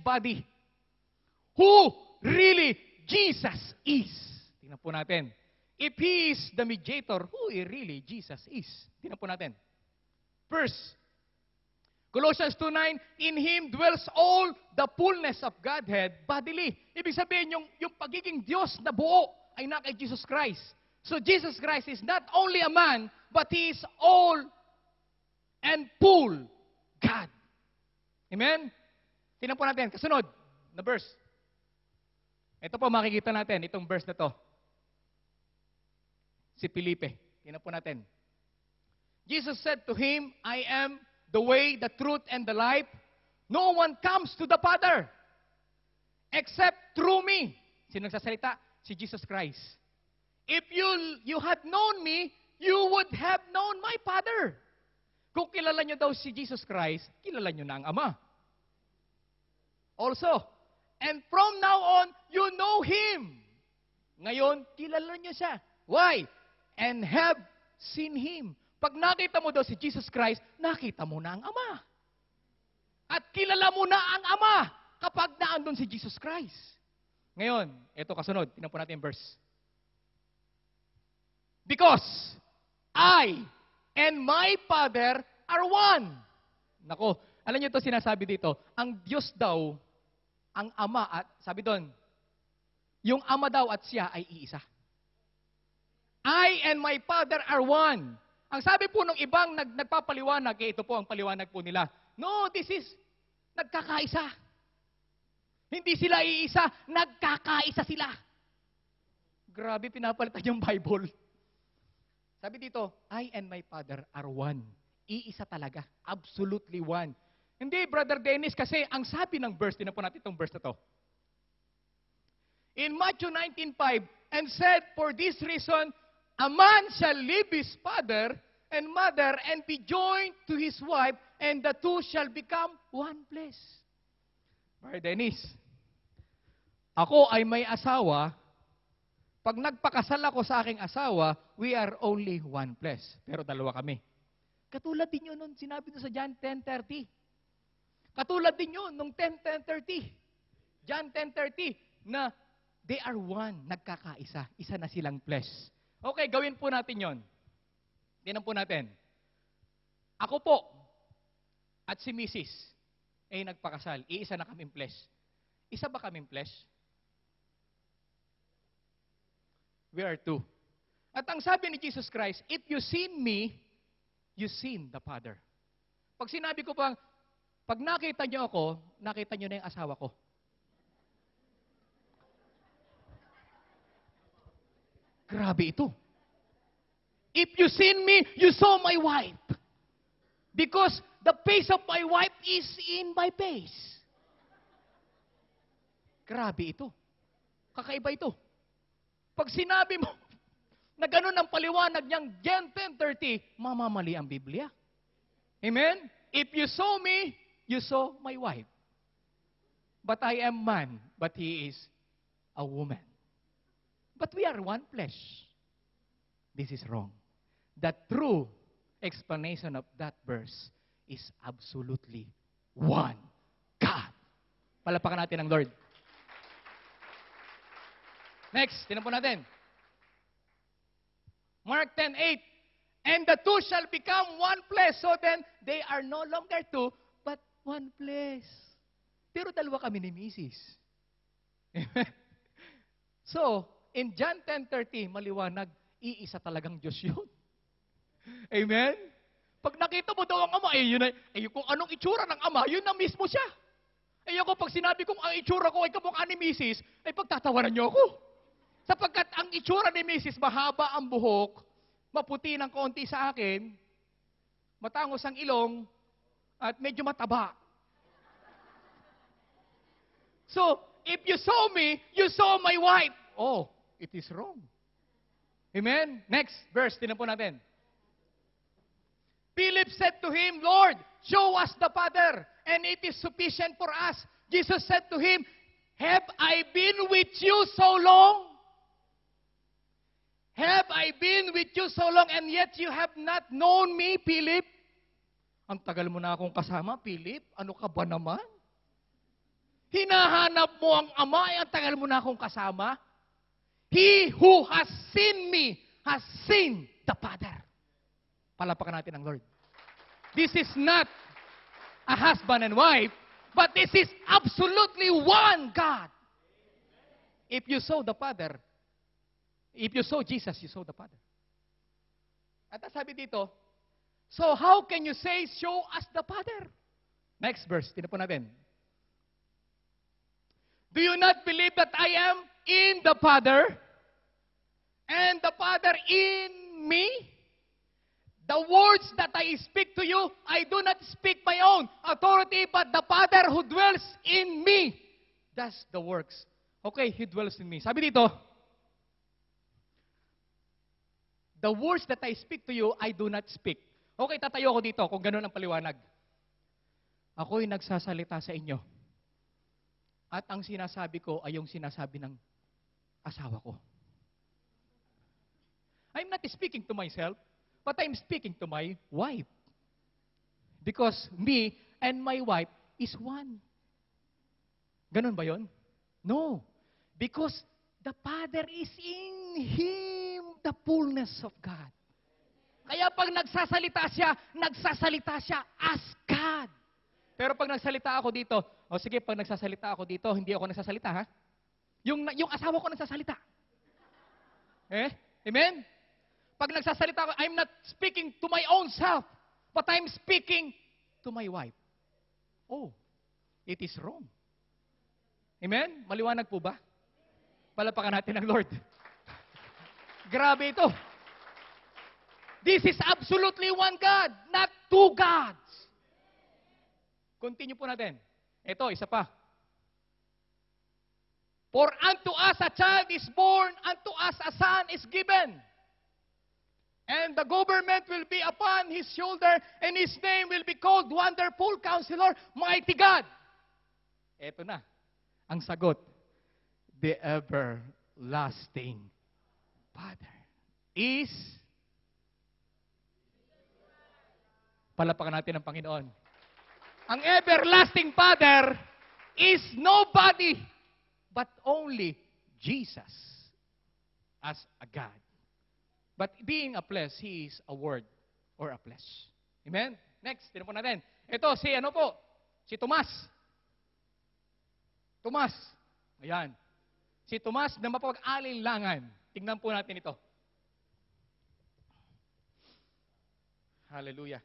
body. Who really Jesus is. Tingnan po natin. If He is the mediator, who really Jesus is? Tingnan po natin. First, Colossians 2:9, in Him dwells all the fullness of Godhead bodily. Ibig sabihin, yung pagiging Diyos na buo ay na kay Jesus Christ. So Jesus Christ is not only a man, but He is all and full God. Amen? Tingnan po natin. Kasunod na verse. Ito po makikita natin, itong verse na to. Si Felipe. Tingnan po natin. Jesus said to him, I am the way, the truth, and the life. No one comes to the Father except through me. Sino nagsasalita? Si Jesus Christ. If you had known me, you would have known my Father. Kung kilala nyo daw si Jesus Christ, kilala nyo na ang Ama. Also, and from now on, you know Him. Ngayon, kilala nyo siya. Why? And have seen Him. Pag nakita mo daw si Jesus Christ, nakita mo na ang Ama. At kilala mo na ang Ama kapag naandun si Jesus Christ. Ngayon, ito kasunod. Tingnan po natin yung verse. Because I and my Father are one. Nako, alam niyo ito sinasabi dito. Ang Diyos daw, ang Ama at, sabi doon, yung Ama daw at siya ay iisa. I and my Father are one. Ang sabi po ng ibang nagpapaliwanag, ito po ang paliwanag po nila. No, this is nagkakaisa. Hindi sila iisa, nagkakaisa sila. Grabe, pinapalitan yung Bible. Sabi dito, I and my Father are one. Iisa talaga. Absolutely one. Hindi, Brother Dennis, kasi ang sabi ng verse, tinan po natin itong verse na to. In Matthew 19:5, and said, for this reason, a man shall leave his father and mother and be joined to his wife, and the two shall become one flesh. Brother Dennis, ako ay may asawa. Pag nagpakasal ako sa aking asawa, we are only one flesh. Pero dalawa kami. Katulad din yun nung sinabi nyo sa John 10:30. Katulad din yun nung 10:30. John 10:30 na they are one, nagkakaisa. Isa na silang flesh. Okay, gawin po natin yon. Tingnan po natin. Ako po at si Mrs. ay nagpakasal. Iisa na kaming flesh. Isa ba kaming flesh? We are two. At ang sabi ni Jesus Christ, if you seen me, you seen the Father. Pag sinabi ko pang, pag nakita niyo ako, nakita niyo na yung asawa ko. Grabe ito. If you seen me, you saw my wife. Because the face of my wife is in my face. Grabe ito. Kakaiba ito. Pag sinabi mo na gano'n ang paliwanag niyang John 10:30, mamamali ang Biblia. Amen? If you saw me, you saw my wife. But I am man, but he is a woman. But we are one flesh. This is wrong. The true explanation of that verse is absolutely one God. Palapakan natin ang Lord. Next, tinan po natin. Mark 10:8. And the two shall become one flesh. So then, they are no longer two, but one flesh. Pero dalawa kami ni Mrs. So, in John 10:30, maliwanag, iisa talagang Diyos yun. Amen? Pag nakita mo daw ang Ama, yun kung anong itsura ng Ama, yun na mismo siya. Ako, pag sinabi kong ang itsura ko ay kamukha ni Mrs., ay pagtatawanan niyo ako. Sapagkat ang itsura ni Mrs., mahaba ang buhok, maputi ng konti sa akin, matangos ang ilong, at medyo mataba. So, if you saw me, you saw my wife. Oh, it is wrong. Amen? Next verse, tinan po natin. Philip said to him, Lord, show us the Father, and it is sufficient for us. Jesus said to him, have I been with you so long? Have I been with you so long, and yet you have not known me, Philip? Ang tagal mo na akong kasama, Philip. Ano ka ba naman? Hinahanap mo ang Ama, ang tagal mo na akong kasama. He who has seen me has seen the Father. Palapakan natin ang Lord. This is not a husband and wife, but this is absolutely one God. If you saw the Father, if you saw Jesus, you saw the Father. At sabi dito, so how can you say, show us the Father? Next verse, tingnan po natin. Do you not believe that I am in the Father, and the Father in me? The words that I speak to you, I do not speak my own authority, but the Father who dwells in me does the works. Okay, He dwells in me. Sabi dito, the words that I speak to you, I do not speak. Okay, tatayo ako dito kung ganun ang paliwanag. Ako'y nagsasalita sa inyo. At ang sinasabi ko ay yung sinasabi ng asawa ko. I'm not speaking to myself, but I'm speaking to my wife. Because me and my wife is one. Ganun ba yon? No. Because the Father is in Him, the fullness of God. Kaya pag nagsasalita siya as God. Pero pag nagsalita ako dito, sige, pag nagsasalita ako dito, hindi ako nagsasalita, ha? Yung asawa ko nagsasalita. Amen? Pag nagsasalita ako, I'm not speaking to my own self, but I'm speaking to my wife. Oh, it is wrong. Amen? Maliwanag po ba? Palapakan natin ang Lord. Grabe ito. This is absolutely one God, not two gods. Continue po natin. Ito, isa pa. For unto us a child is born, unto us a son is given. And the government will be upon His shoulder, and His name will be called Wonderful Counselor, Mighty God. Ito na, ang sagot. The everlasting Father is... Palapakan natin ang Panginoon. Ang everlasting Father is nobody but only Jesus as a God. But being a flesh, He is a word or a flesh. Amen? Next, tignan po natin. Ito, si Tomas. Tomas. Ayan. Si Tomas na mapag-alinlangan. Tingnan po natin ito. Hallelujah.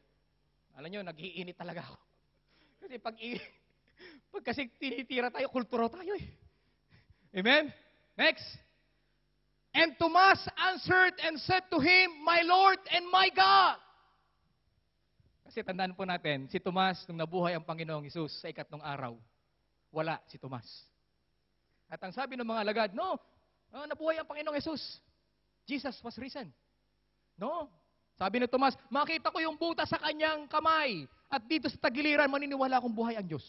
Alam nyo, nag-iinit talaga ako. Kasi pag kasi tinitira tayo, kulturo tayo eh. Amen? Next. And Thomas answered and said to him, My Lord and my God. Kasi tandaan po natin, si Tomas, nung nabuhay ang Panginoong Hesus sa ikatlong araw, wala si Tomas. At ang sabi ng mga alagad, no, nabuhay ang Panginoong Hesus. Jesus was risen. No. Sabi ni Tomas, makita ko yung butas sa kanyang kamay. At dito sa tagiliran, maniniwala akong buhay ang Diyos.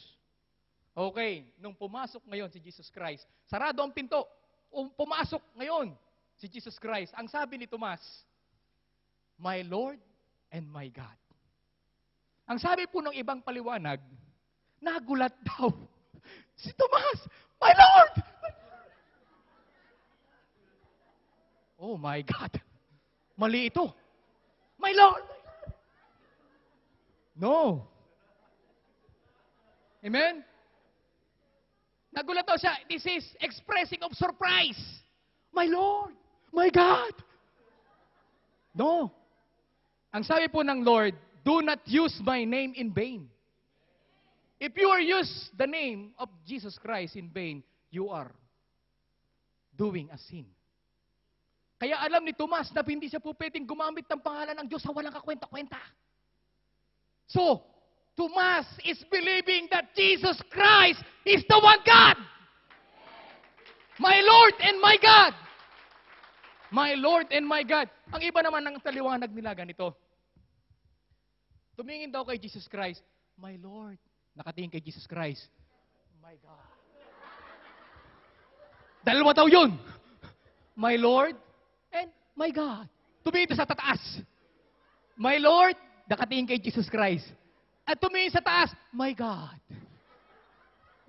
Okay, nung pumasok ngayon si Jesus Christ, sarado ang pinto. Pumasok ngayon si Jesus Christ. Ang sabi ni Tomas, My Lord and my God. Ang sabi po ng ibang paliwanag, nagulat daw. Si Tomas, My Lord! Oh my God. Mali ito. My Lord! No. Amen? Nagulat daw siya. This is expressing of surprise. My Lord! My God! No. Ang sabi po ng Lord, do not use my name in vain. If you are use the name of Jesus Christ in vain, you are doing a sin. Kaya alam ni Tomas na hindi siya po pwedeng gumamit ng pangalan ng Diyos sa walang kakwenta-kwenta. So, Tomas is believing that Jesus Christ is the one God. My Lord and my God. My Lord and my God. Ang iba naman ng taliwanag nila ganito. Tumingin daw kay Jesus Christ, My Lord. Nakatingin kay Jesus Christ, My God. Dalawa daw yun. My Lord and my God. Tumingin sa tataas. My Lord, nakatingin kay Jesus Christ. At tumingin sa taas, My God.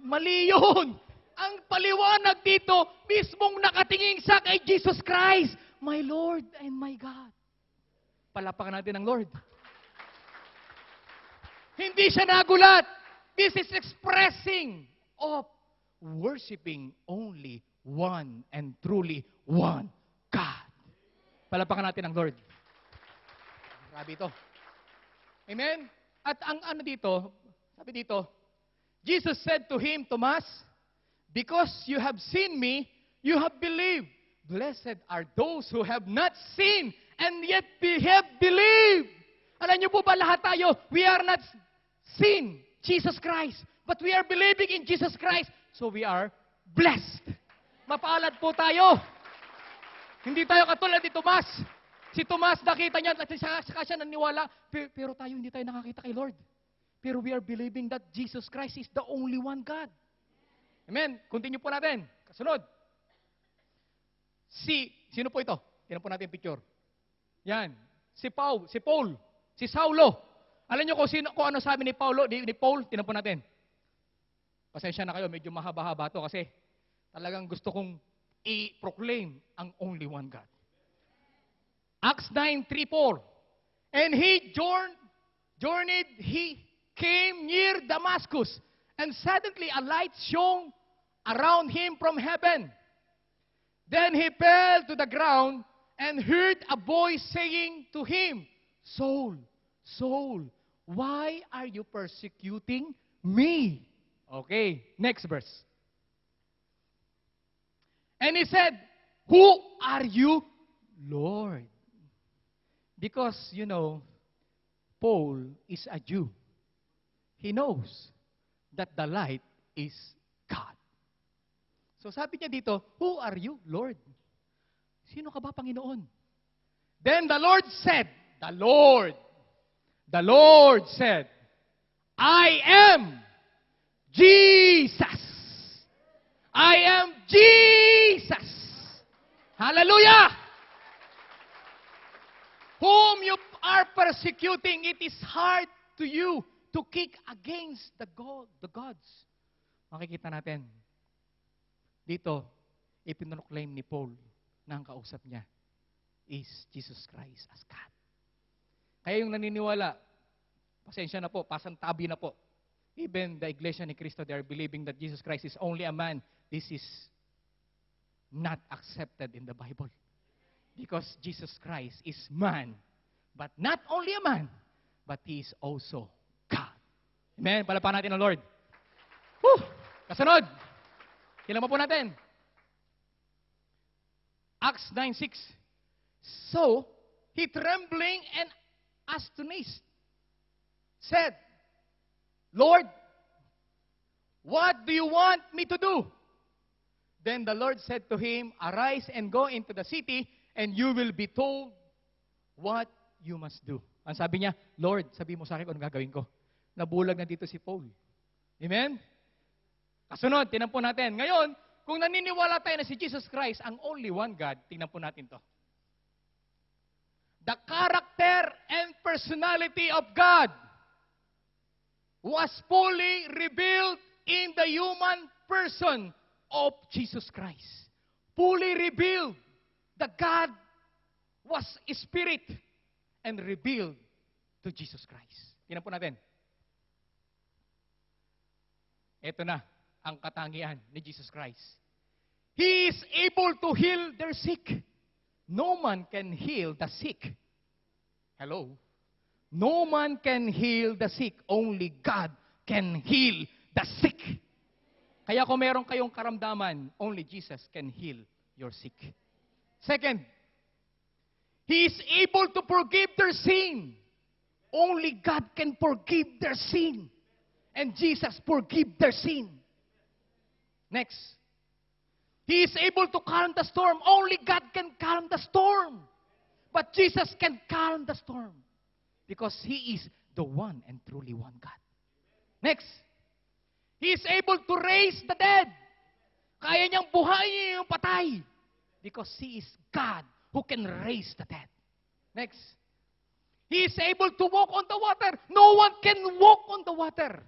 Mali yun. Ang paliwanag dito, mismong nakatingin siya kay Jesus Christ, my Lord and my God. Palapakan natin ang Lord. Hindi siya nagulat. This is expressing of worshiping only one and truly one God. Palapakan natin ang Lord. Grabe ito. Amen? At ang ano dito, sabi dito, Jesus said to him, Thomas, because you have seen me, you have believed. Blessed are those who have not seen and yet have believed. Alam niyo po ba lahat tayo, we are not seen Jesus Christ, but we are believing in Jesus Christ, so we are blessed. Mapaalad po tayo. Hindi tayo katulad ni Tomas. Si Tomas, nakita niya, at saka siya naniwala, pero tayo hindi tayo nakakita kay Lord. Pero we are believing that Jesus Christ is the only one God. Amen. Continue po natin. Kasunod. Sino po ito? Tingnan po natin yung picture. Yan. Si Paul, si Saulo. Alam niyo kung ano sabi ni Paul, tingnan po natin. Pasensya na kayo, medyo mahaba-haba to kasi talagang gusto kong i-proclaim ang only one God. Acts 9:3-4. And he journeyed, he came near Damascus, and suddenly a light shone around him from heaven. Then he fell to the ground and heard a voice saying to him, Saul, Saul, why are you persecuting me? Okay, next verse. And he said, who are you, Lord? Because, Paul is a Jew. He knows that the light is God. So sabi niya dito, who are you, Lord? Sino ka ba, Panginoon? Then the Lord said, the Lord said, I am Jesus. I am Jesus. Hallelujah! Whom you are persecuting, it is hard to you to kick against the gods. Makikita natin. Dito, ipinoclaim ni Paul na ang kausap niya is Jesus Christ as God. Kaya yung naniniwala, pasensya na po, pasantabi na po. Even the Iglesia ni Cristo, they are believing that Jesus Christ is only a man. This is not accepted in the Bible. Because Jesus Christ is man. But not only a man, but He is also God. Amen? Palapakan natin ang Lord. Whew! Kasunod. Kailan po natin? Acts 9:6. So, he trembling and astonished said, Lord, what do you want me to do? Then the Lord said to him, arise and go into the city, and you will be told what you must do. Ang sabi niya, Lord, sabi mo sa akin kung anong gagawin ko. Nabulag na dito si Paul. Amen? Kasunod, tingnan po natin. Ngayon, kung naniniwala tayo na si Jesus Christ, ang only one God, tingnan po natin to. The character and personality of God was fully revealed in the human person of Jesus Christ. Fully revealed. The God was Spirit and revealed to Jesus Christ. Tingnan po natin. Ito na ang katangian ni Jesus Christ. He is able to heal their sick. No man can heal the sick. Hello? No man can heal the sick. Only God can heal the sick. Kaya kung meron kayong karamdaman, only Jesus can heal your sick. Second, He is able to forgive their sin. Only God can forgive their sin. And Jesus forgive their sin. Next, He is able to calm the storm. Only God can calm the storm. But Jesus can calm the storm. Because He is the one and truly one God. Next, He is able to raise the dead. Kaya niyang buhayin yung patay. Because He is God who can raise the dead. Next, He is able to walk on the water. No one can walk on the water.